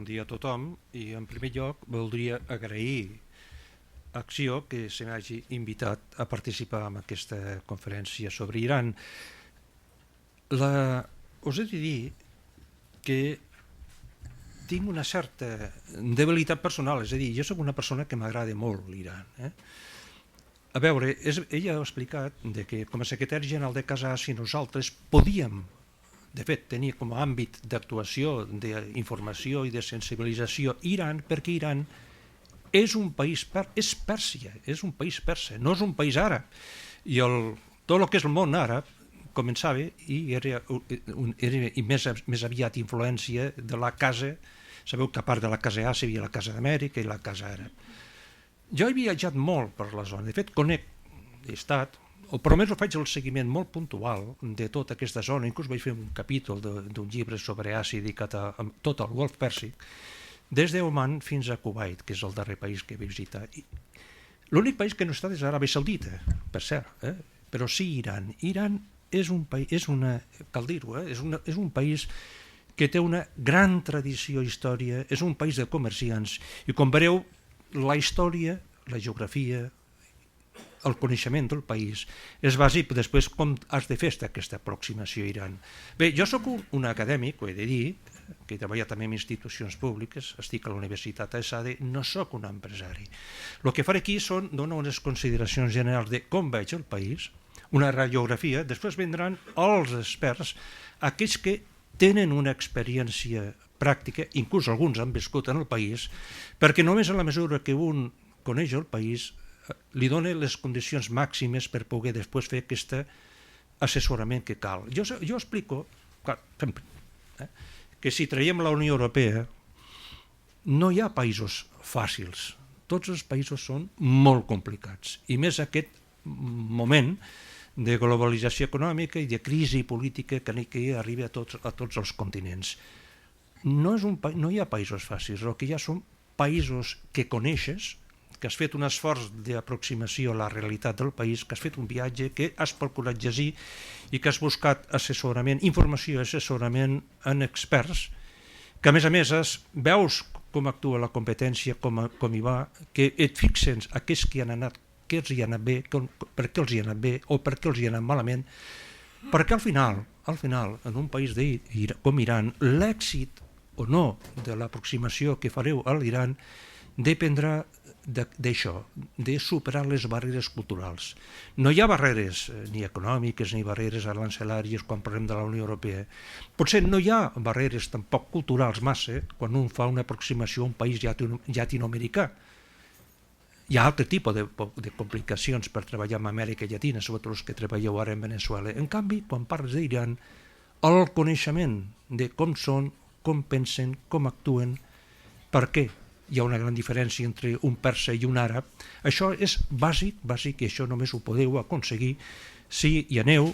dia a tothom i en primer lloc voldria agrair a Acció que se m'hagi invitat a participar en aquesta conferència sobre Iran. Us he de dir que tinc una certa debilitat personal, és a dir, jo soc una persona que m'agrada molt l'Iran. A veure, ella ha explicat que com a secretari general de Casasi nosaltres podíem, de fet, tenir com a àmbit d'actuació, d'informació i de sensibilització Iran, perquè Iran és un país, és Pèrsia, és un país persa, no és un país àrab. I tot el que és el món àrab començava i era més aviat influència de la casa. Sabeu que a part de la casa Àsia hi havia la casa d'Amèrica i la casa àrab. Jo he viatjat molt per la zona, de fet conec, he estat, o per almenys faig el seguiment molt puntual de tota aquesta zona, inclús vaig fer un capítol d'un llibre sobre Àsia dedicat a tot el Golf Pèrsic, des d'Oman fins a Kuwait, que és el darrer país que vaig visitar. L'únic país que no he estat és Aràbia Saudita, per cert, però sí Iran. Iran és un país, cal dir-ho, és un país que té una gran tradició i història, és un país de comerciants, i com veureu, la història, la geografia, el coneixement del país és bàsic després com has de fer aquesta aproximació a Iran. Bé, jo sóc un acadèmic, ho he de dir, que he treballat també en institucions públiques, estic a la Universitat ESADE, no sóc un empresari. El que faré aquí són donar unes consideracions generals de com veig el país, una radiografia, després vindran els experts, aquells que tenen una experiència pràctica, inclús alguns han viscut en el país, perquè només en la mesura que un coneix el país li dona les condicions màximes per poder després fer aquest assessorament que cal. Jo explico sempre que si traiem la Unió Europea no hi ha països fàcils, tots els països són molt complicats, i més aquest moment de globalització econòmica i de crisi política que arriba a tots els continents. No hi ha països fàcils, el que hi ha són països que coneixes, que has fet un esforç d'aproximació a la realitat del país, que has fet un viatge, que has procurat llegir i que has buscat assessorament, informació i assessorament en experts, que a més veus com actua la competència, com hi va, que et fixes aquells que han anat, què els hi ha anat bé, per què els hi ha anat bé o per què els hi ha anat malament, perquè al final, en un país com Iran, l'èxit o no de l'aproximació que fareu a l'Iran dependrà d'això, de superar les barreres culturals. No hi ha barreres ni econòmiques ni barreres arancelàries quan parlem de la Unió Europea. Potser no hi ha barreres tampoc culturals massa quan un fa una aproximació a un país llatinoamericà. Hi ha altre tipus de complicacions per treballar amb Amèrica Llatina, sobretot els que treballeu ara en Veneçuela. En canvi, quan parles d'Iran, el coneixement de com són, com pensen, com actuen, per què hi ha una gran diferència entre un persa i un àrab, això és bàsic, i això només ho podeu aconseguir si hi aneu,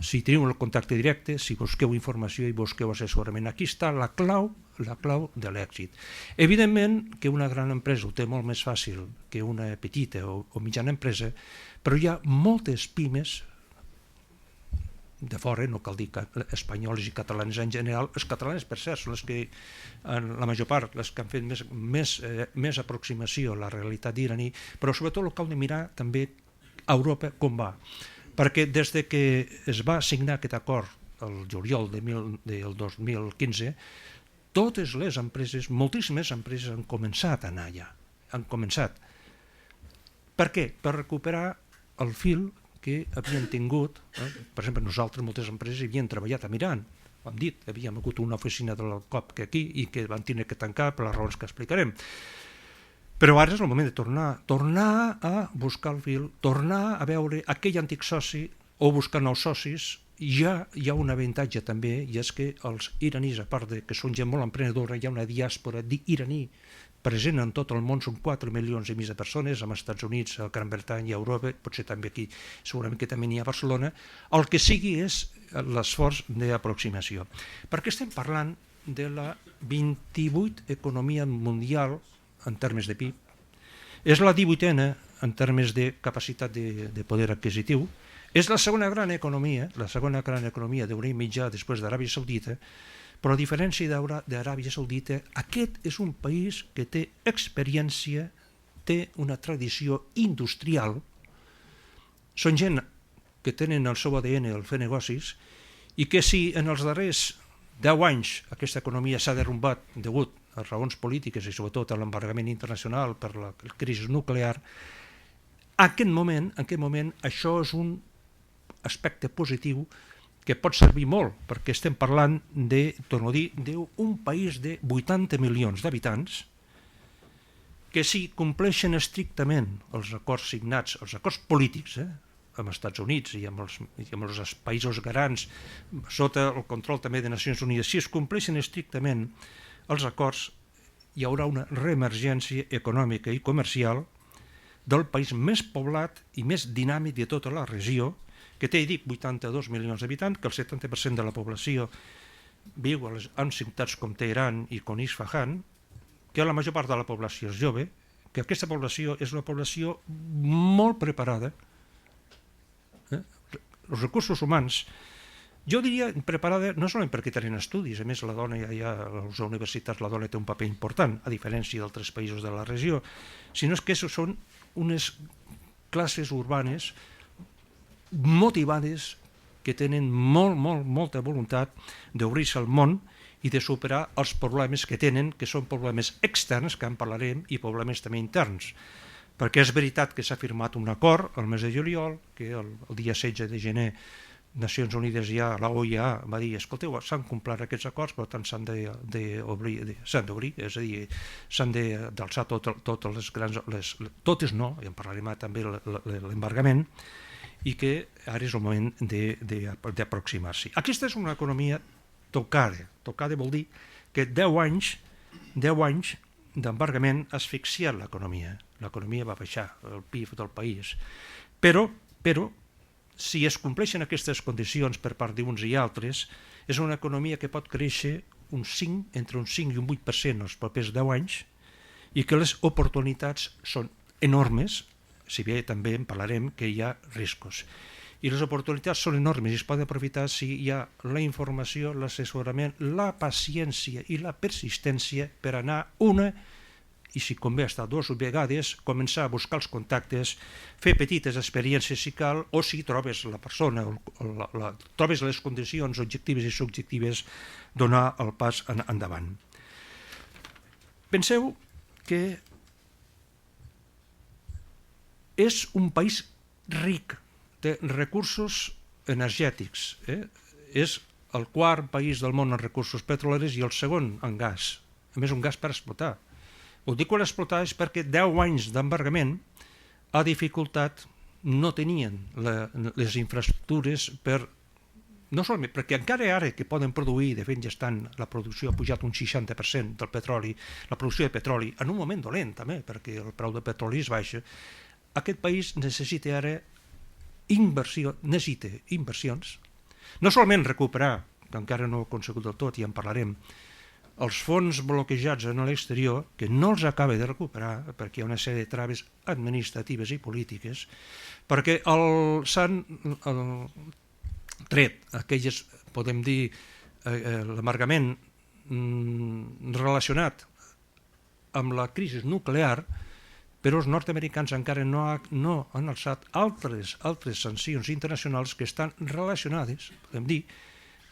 si teniu el contacte directe, si busqueu informació i busqueu assessorament. Aquí està la clau de l'èxit. Evidentment que una gran empresa ho té molt més fàcil que una petita o mitjana empresa, però hi ha moltes pimes de fora, no cal dir espanyols i catalans en general. Els catalans, per cert, són les que, en la major part, les que han fet més aproximació a la realitat iraní, però sobretot el cal de mirar també a Europa com va. Perquè des que es va signar aquest acord el juliol del 2015, totes les empreses, moltíssimes empreses han començat a anar allà. Han començat. Per què? Per recuperar el fil que havien tingut, per exemple, nosaltres, moltes empreses, havien treballat a Iran, ho hem dit, havíem hagut una oficina del COP aquí i que van tenir que tancar per les raons que explicarem. Però ara és el moment de tornar a buscar el fil, tornar a veure aquell antic soci o buscar nous socis. Ja hi ha un avantatge també, i és que els iranis, a part que són gent molt emprenedora, hi ha una diàspora iraní present en tot el món, són 4 milions i mig de persones, als Estats Units, a Gran Bretanya, a Europa, potser també aquí, segurament que també n'hi ha a Barcelona. El que sigui és l'esforç d'aproximació. Perquè estem parlant de la 28a economia mundial en termes de PIB, és la 18a en termes de capacitat de poder adquisitiu, és la segona gran economia d'Orient Mitjà després d'Aràbia Saudita, però a diferència d'Aràbia Saudita, aquest és un país que té experiència, té una tradició industrial, són gent que tenen el seu ADN el fer negocis, i que si en els darrers 10 anys aquesta economia s'ha derrumbat degut a raons polítiques i sobretot a l'embargament internacional per la crisi nuclear, en aquest moment això és un aspecte positiu que pot servir molt, perquè estem parlant de, torno a dir, d'un país de 80 milions d'habitants que si compleixen estrictament els acords signats, els acords polítics, amb els Estats Units i amb els països garants sota el control també de Nacions Unides, si es compleixen estrictament els acords, hi haurà una reemergència econòmica i comercial del país més poblat i més dinàmic de tota la regió, que té, dic, 82 milions d'habitants, que el 70% de la població viu en ciutats com Teheran i com Isfahan, que la major part de la població és jove, que aquesta població és una població molt preparada, els recursos humans, jo diria preparada no solament perquè tenen estudis, a més la dona ja a les universitats la dona té un paper important, a diferència d'altres països de la regió, sinó que són unes classes urbanes motivades que tenen molta voluntat d'obrir-se al món i de superar els problemes que tenen, que són problemes externs, que en parlarem, i problemes també interns. Perquè és veritat que s'ha firmat un acord el mes de juliol, que el dia 16 de gener Nacions Unides ja, la OIA va dir, escolteu, s'han complert aquests acords, per tant s'han d'obrir, és a dir, s'han d'alçar totes les grans, totes no, i en parlarem també l'embargament, i que ara és el moment d'aproximar-s'hi. Aquesta és una economia tocada. Tocada vol dir que 10 anys d'embargament ha asfixiat l'economia. L'economia va baixar, el PIB del país. Però si es compleixen aquestes condicions per part d'uns i altres, és una economia que pot créixer entre un 5 i un 8% els propers 10 anys i que les oportunitats són enormes, si bé també en parlarem que hi ha riscos. I les oportunitats són enormes i es poden aprofitar si hi ha la informació, l'assessorament, la paciència i la persistència per anar i si convé estar 2 vegades, començar a buscar els contactes, fer petites experiències si cal, o si trobes la persona, trobes les condicions objectives i subjectives, donar el pas endavant. Penseu que és un país ric, té recursos energètics, és el quart país del món en recursos petrolers i el segon en gas, a més un gas per explotar. Ho dic per explotar és perquè 10 anys d'embargament ha dificultat, no tenien les infraestructures no solament perquè encara ara que poden produir, de fet ja estan, la producció ha pujat un 60% del petroli, la producció de petroli, en un moment dolent també, perquè el preu de petroli es baixa, aquest país necessita ara inversions, no solament recuperar, que encara no ho ha aconsegut del tot i en parlarem, els fons bloquejats en l'exterior, que no els acaba de recuperar perquè hi ha una sèrie de traves administratives i polítiques, perquè s'han tret aquelles, podem dir, l'amargament relacionat amb la crisi nuclear, però els nord-americans encara no han alçat altres sancions internacionals que estan relacionades, podem dir,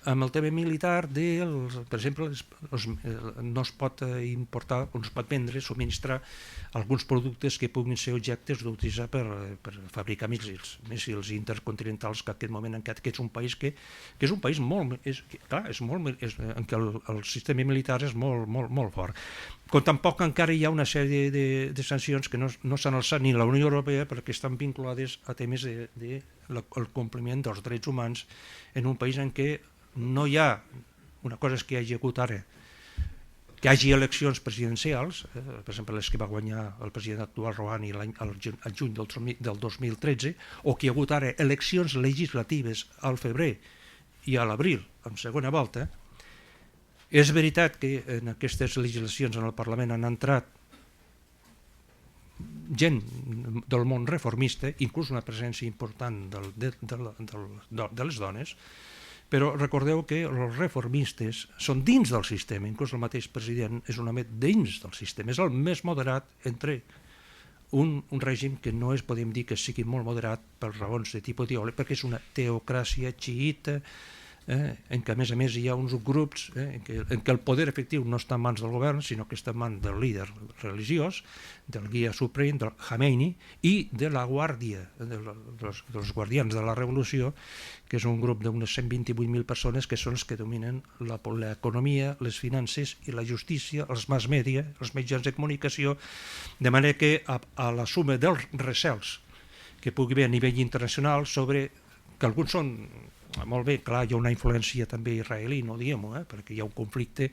amb el tema militar, per exemple, no es pot importar, o no es pot vendre, subministrar alguns productes que puguin ser objectes d'utilitzar per fabricar míssils intercontinentals, que en aquest moment encara és un país que és un país molt, en què el sistema militar és molt fort. Com tampoc encara hi ha una sèrie de sancions que no s'han alçat ni la Unió Europea perquè estan vinculades a temes del compliment dels drets humans en un país en què no hi ha, una cosa és que hi hagi hagut ara, que hi hagi eleccions presidencials, per exemple les que va guanyar el president actual Rouhani al juny del 2013, o que hi ha hagut ara eleccions legislatives al febrer i a l'abril, en segona volta. És veritat que en aquestes legislacions en el Parlament han entrat gent del món reformista, inclús una presència important de les dones, Però recordeu que els reformistes són dins del sistema, inclús el mateix president és un home dins del sistema, és el més moderat entre un règim que no podem dir que sigui molt moderat per raons de tipus ideològic, perquè és una teocràcia xiïta, en què a més hi ha uns grups en què el poder efectiu no està en mans del govern, sinó que està en mans del líder religiós, del guia suprem, del Khomeini, i de la guàrdia, dels guardians de la revolució, que és un grup d'unes 128.000 persones que són els que dominen l'economia, les finances i la justícia, els mass media, els mitjans de comunicació, de manera que a la suma dels recels que pugui haver a nivell internacional sobre que alguns són molt bé, clar, hi ha una influència també israelí, no diguem-ho, perquè hi ha un conflicte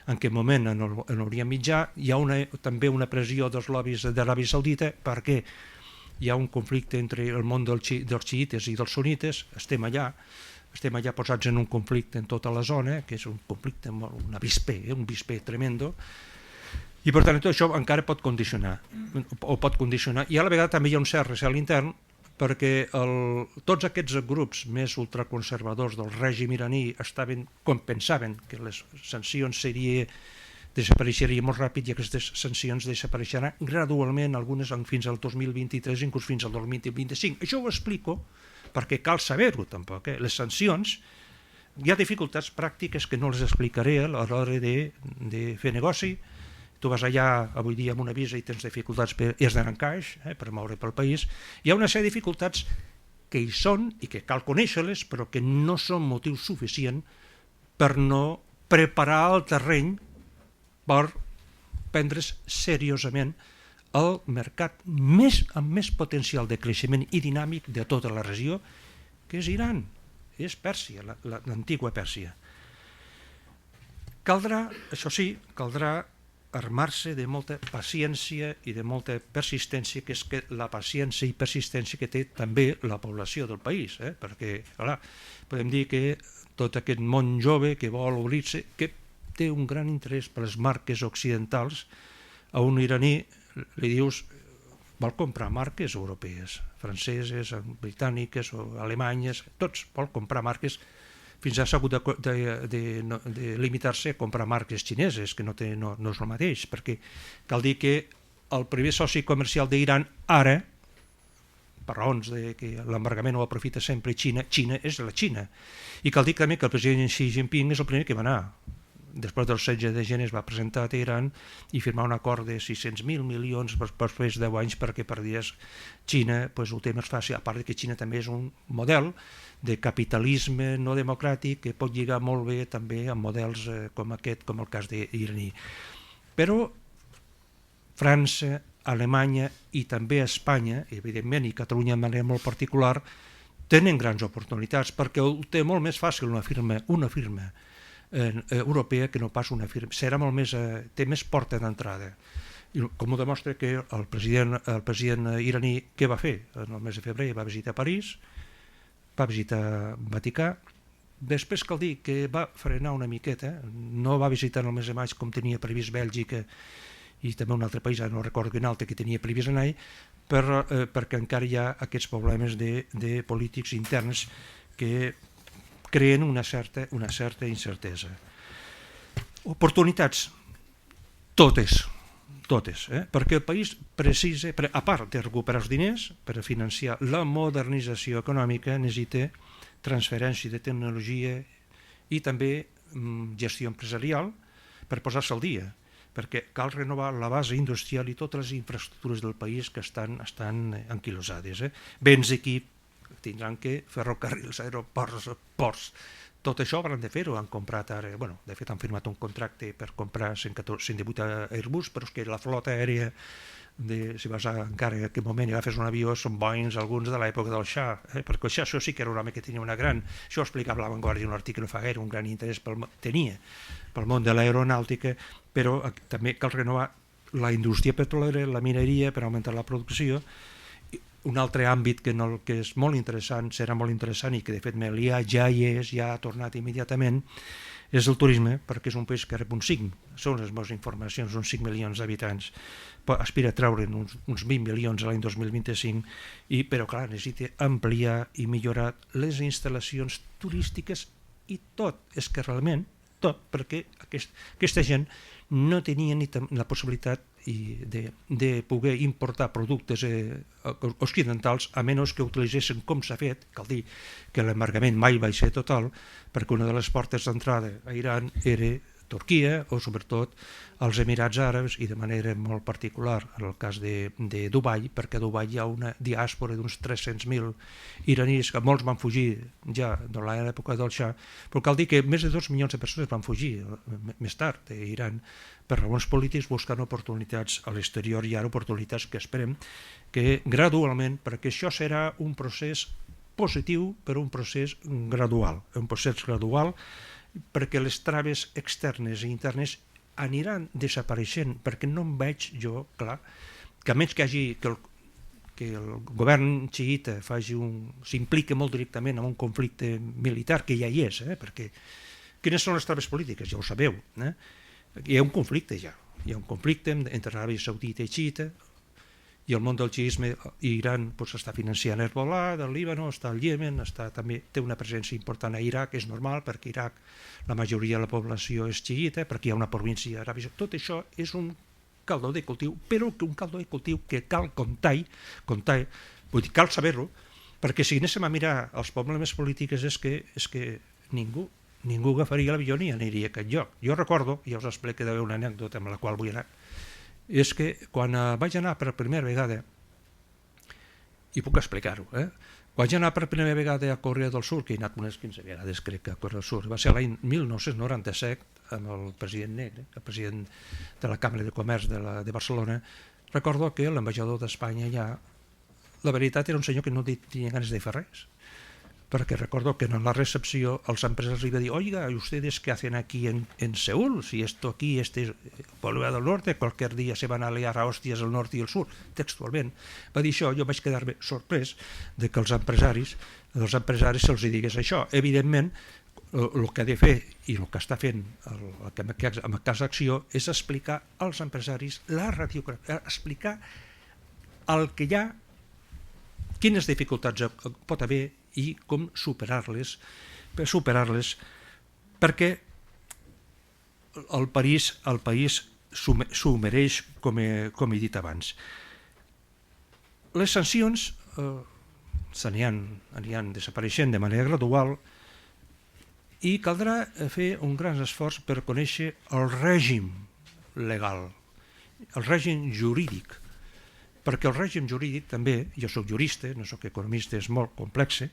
en aquest moment en l'Orient Mitjà, hi ha també una pressió dels lobbies d'Aràbia Saudita perquè hi ha un conflicte entre el món dels xiïtes i dels sunites, estem allà posats en un conflicte en tota la zona, que és un conflicte, un avispé tremendo, i per tant tot això encara pot condicionar, i a la vegada també hi ha un cert recel intern, perquè tots aquests grups més ultraconservadors del règim iraní pensaven que les sancions desapareixerien molt ràpid i aquestes sancions desapareixeran gradualment, algunes fins al 2023, inclús fins al 2025. Això ho explico perquè cal saber-ho tampoc. Les sancions, hi ha dificultats pràctiques que no les explicaré a l'hora de fer negoci. Tu vas allà avui dia amb una visa i tens dificultats i has d'anar en caix per moure pel país. Hi ha una sèrie de dificultats que hi són i que cal conèixer-les, però que no són motiu suficient per no preparar el terreny per prendre's seriosament el mercat amb més potencial de creixement i dinàmic de tota la regió, que és Iran, és Pèrsia, l'antiga Pèrsia. Això sí, caldrà armar-se de molta paciència i de molta persistència, que és la paciència i persistència que té també la població del país, perquè podem dir que tot aquest món jove que vol obrir-se, que té un gran interès per les marques occidentals, a un iraní li dius vol comprar marques europees, franceses, britàniques o alemanyes, tots vol comprar marques. Fins ara s'ha hagut de limitar-se a comprar marques xineses, que no és el mateix, perquè cal dir que el primer soci comercial d'Iran ara, per raons que l'embargament ho aprofita sempre Xina és la Xina. I cal dir també que el president Xi Jinping és el primer que va anar. Després del 16 de gener es va presentar a Teheran i firmar un acord de 600.000 milions per 10 anys perquè perdies Xina, ho té més fàcil, a part que Xina també és un model de capitalisme no democràtic que pot lligar molt bé també amb models com aquest, com el cas d'iraní. Però França, Alemanya i també Espanya, evidentment, i Catalunya de manera molt particular, tenen grans oportunitats perquè ho té molt més fàcil una firma europea que no pas una firma. Té més porta d'entrada. Com ho demostra que el president iraní, què va fer? En el mes de febrer va visitar París, va visitar Vaticà, després cal dir que va frenar una miqueta, no va visitar en el mes de maig com tenia previst Bèlgica i també un altre país, no recordo quin altre, que tenia previst anar-hi, perquè encara hi ha aquests problemes de polítics interns que creen una certa incertesa. Oportunitats, totes, perquè el país precisa, a part de recuperar els diners per a financiar la modernització econòmica, necessita transferència de tecnologia i també gestió empresarial per posar-se al dia, perquè cal renovar la base industrial i totes les infraestructures del país que estan anquilosades. Béns d'equip, tindran que ferrocarrils, aeroports, ports, tot això hauran de fer-ho, han comprat ara, de fet han firmat un contracte per comprar 118 Airbus, però és que la flota aèria, si vas encara en aquest moment i agafes un avió, són Boeings, alguns de l'època del Shah, perquè el Shah això sí que era un home que tenia això ho explicava La Vanguardia en un article no fa gaire, un gran interès tenia pel món de l'aeronàutica, però també cal renovar la indústria petrolera, la mineria per augmentar la producció. Un altre àmbit que és molt interessant, serà molt interessant i que de fet Melià ja ha tornat immediatament, és el turisme, perquè és un país que rep són les meves informacions, uns 5 milions d'habitants, aspira a treure'n uns 20 milions l'any 2025, però clar, necessita ampliar i millorar les instal·lacions turístiques i tot, és que realment tot, perquè aquesta gent no tenia ni la possibilitat de poder importar productes occidentals a menys que utilitzessin, com s'ha fet, cal dir que l'embargament mai va ser total, perquè una de les portes d'entrada a Iran era Turquia o sobretot els Emirats Àrabs i de manera molt particular en el cas de Dubai, perquè a Dubai hi ha una diàspora d'uns 300.000 iranis que molts van fugir ja de l'època del Shah, però cal dir que més de 2 milions de persones van fugir més tard d'Iran per raons polítics buscant oportunitats a l'exterior i ara oportunitats que esperem que gradualment, perquè això serà un procés positiu però un procés gradual, perquè les traves externes i internes aniran desapareixent, perquè no em veig jo, clar, que a menys que el govern xiïta s'impliqui molt directament en un conflicte militar, que ja hi és, perquè quines són les traves polítiques? Ja ho sabeu, hi ha un conflicte ja, hi ha un conflicte entre Aràbia Saudita i xiïta, i el món del xiisme, Iran està financiant Hezbollah, del Líbano, està al Iemen, també té una presència important a Iraq, és normal, perquè Iraq la majoria de la població és xiïta, perquè hi ha una província aràbica. Tot això és un caldo de cultiu, però un caldo de cultiu que cal comptar, vull dir, cal saber-ho, perquè si anéssim a mirar els problemes polítics és que ningú agafaria l'avió ni aniria a aquest lloc. Jo recordo, ja us explicaré una anècdota amb la qual vull anar, és que quan vaig anar per primera vegada, i puc explicar-ho, vaig anar per primera vegada a Corea del Sur, que he anat unes 15 vegades crec que a Corea del Sur, va ser l'any 1997 amb el president Negre, el president de la Cambra de Comerç de Barcelona. Recordo que l'ambaixador d'Espanya ja, la veritat era un senyor que no tenia ganes de fer res, porque recuerdo que en la recepción los empresarios le dijeron, oiga, ¿y ustedes qué hacen aquí en Seúl? Si esto aquí, este Corea del Norte, cualquier día se van a liar a hostias el norte y el sur, textualment. Va dir això, jo vaig quedar-me sorprès de que els empresaris se'ls digués això. Evidentment, el que ha de fer i el que està fent en el cas d'acció és explicar als empresaris la radiografia, explicar el que hi ha, quines dificultats pot haver i com superar-les, perquè el país s'ho mereix, com he dit abans. Les sancions aniran desapareixent de manera gradual i caldrà fer un gran esforç per conèixer el règim legal, el règim jurídic, perquè el règim jurídic també, jo soc jurista, no soc economista, és molt complex,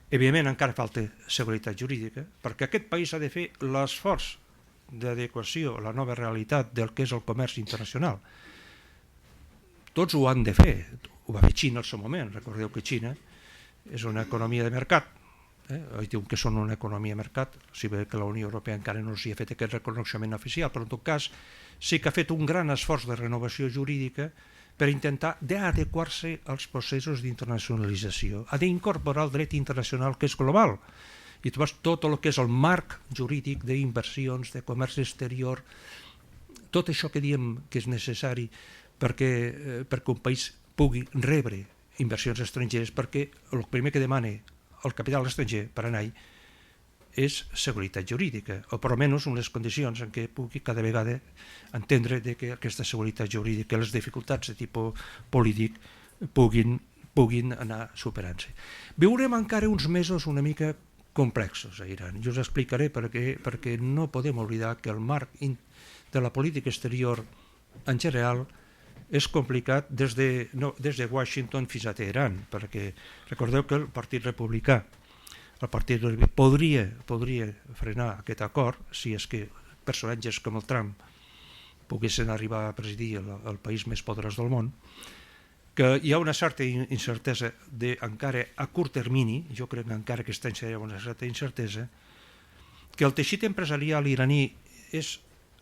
evidentment encara falta seguretat jurídica, perquè aquest país ha de fer l'esforç d'adequació a la nova realitat del que és el comerç internacional. Tots ho han de fer, ho va fer Xina al seu moment, recordeu que Xina és una economia de mercat, diuen que són una economia de mercat, si bé que la Unió Europea encara no s'hi ha fet aquest reconeixement oficial, però en tot cas sí que ha fet un gran esforç de renovació jurídica per intentar d'adequar-se als processos d'internacionalització, ha d'incorporar el dret internacional que és global, i trobes tot el que és el marc jurídic d'inversions, de comerç exterior, tot això que diem que és necessari perquè un país pugui rebre inversions estrangeres, perquè el primer que demana el capital estranger per anar-hi és seguretat jurídica, o per almenys unes condicions en què pugui cada vegada entendre que aquesta seguretat jurídica, les dificultats de tipus polític puguin anar superant-se. Viurem encara uns mesos una mica complexos a Iran. Jo us explicaré perquè no podem oblidar que el marc de la política exterior en general és complicat des de Washington fins a Teheran, perquè recordeu que el Partit Republicà podria frenar aquest acord si és que personatges com el Trump poguessin arribar a presidir el país més poderós del món, que hi ha una certa incertesa encara a curt termini, jo crec que encara aquest any serà una certa incertesa, que el teixit empresarial iraní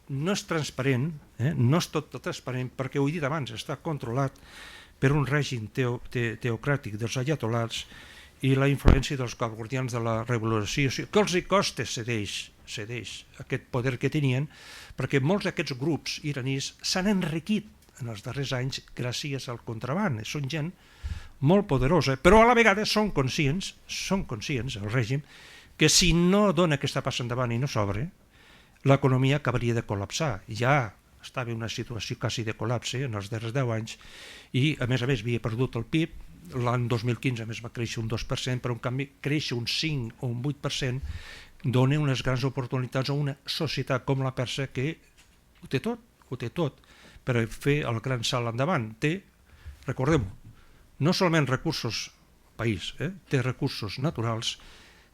no és transparent, no és tot transparent, perquè ho he dit abans, està controlat per un règim teocràtic dels ayatolats i la influència dels guardians de la revolució, que els costa cedeix aquest poder que tenien, perquè molts d'aquests grups iranís s'han enriquit en els darrers anys gràcies al contraban. Són gent molt poderosa, però a la vegada són conscients, el règim, que si no dona aquesta passa endavant i no s'obre, l'economia acabaria de col·lapsar. Ja estava en una situació quasi de col·lapse en els darrers 10 anys i, a més, havia perdut el PIB. L'any 2015 a més va créixer un 2%, però en canvi créixer un 5 o un 8% dona unes grans oportunitats a una societat com la persa que ho té tot per fer el gran salt endavant. Té, recordem-ho, no solament recursos país, té recursos naturals,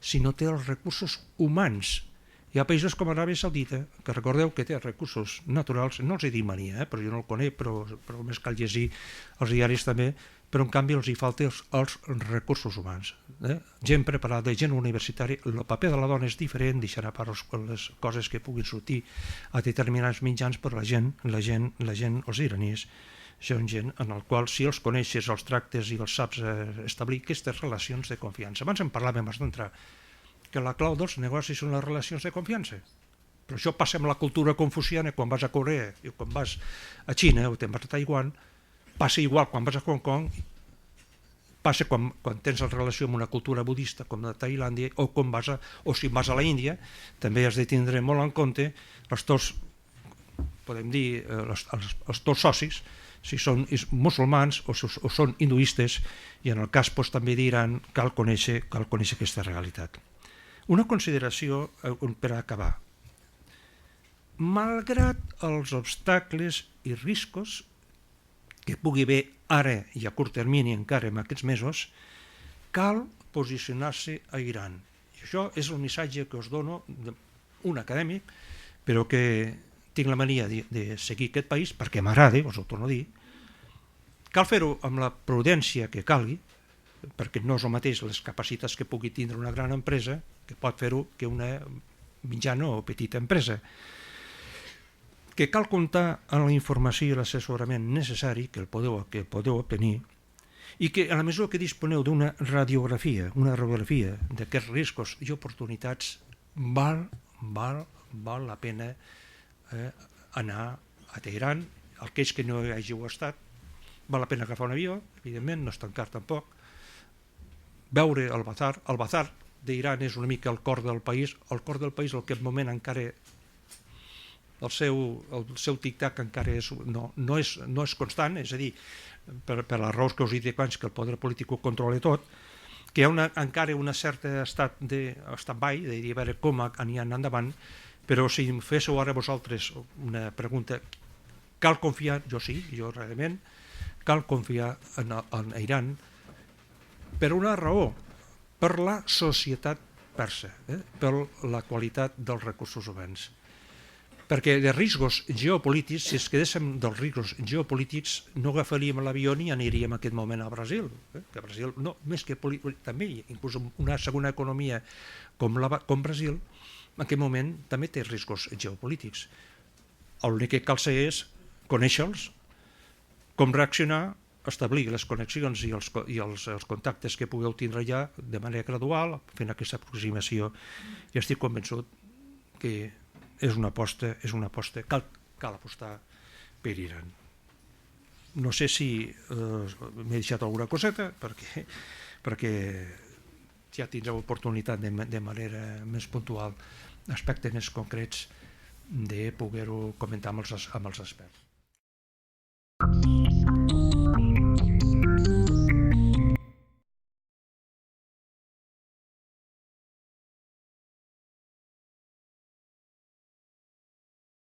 sinó té els recursos humans. Hi ha països com Aràbia Saudita, que recordeu que té recursos naturals, no els hi dic mania, però jo no el conec, però més cal llegir els diaris també, però en canvi els hi falten els recursos humans. Gent preparada, gent universitària, el paper de la dona és diferent, deixarà per les coses que puguin sortir a determinats mitjans, però la gent, els iraníes, són gent en el qual si els coneixes, els tractes i els saps establir aquestes relacions de confiança. Abans en parlàvem abans d'entrar, que la clau dels negocis són les relacions de confiança. Però això passa amb la cultura confuciana quan vas a Corea i quan vas a Xina o te'n vas a Taiwan, passa igual quan vas a Hong Kong, passa quan tens la relació amb una cultura budista com la Tailàndia o si vas a la Índia, també has de tindre molt en compte els teus, podem dir, els teus socis, si són musulmans o són hinduistes, i en el cas també d'Iran cal conèixer aquesta realitat. Una consideració per acabar. Malgrat els obstacles i riscos que pugui haver ara i a curt termini encara en aquests mesos, cal posicionar-se a Iran. I això és el missatge que us dono, un acadèmic, però que tinc la mania de seguir aquest país perquè m'agrada, us ho torno a dir. Cal fer-ho amb la prudència que calgui, perquè no és el mateix les capacitats que pugui tindre una gran empresa que pot fer-ho que una mitjana o petita empresa. Que cal comptar amb la informació i l'assessorament necessari que el podeu obtenir i que a la mesura que disponeu d'una radiografia d'aquests riscos i oportunitats val la pena anar a Teheran. Aquells que no hi hàgiu estat, val la pena agafar un avió, evidentment, no és tan car tampoc, veure el bazar. El bazar d'Iran és una mica el cor del país, en aquest moment encara el seu tic-tac encara no és constant, és a dir, per les raons que us he dit abans, que el poder polític ho controla tot, que hi ha encara un cert estat de stand-by, de dir a veure com aniran endavant, però si em féssiu ara vosaltres una pregunta, cal confiar, jo sí, jo realment, cal confiar en Iran per una raó, per la societat persa, per la qualitat dels recursos humans. Perquè de riscos geopolítics, si es quedéssim dels riscos geopolítics, no agafaríem l'avió ni aniríem en aquest moment a Brasil. Que Brasil, no, més que també, inclús una segona economia com Brasil, en aquest moment també té riscos geopolítics. L'únic que cal ser és conèixer-los, com reaccionar, establir les connexions i els contactes que pugueu tindre ja de manera gradual, fent aquesta aproximació, i estic convençut que és una aposta, cal apostar per Iran. No sé si m'he deixat alguna coseta, perquè ja tindreu oportunitat de manera més puntual, aspectes més concrets, de poder-ho comentar amb els experts.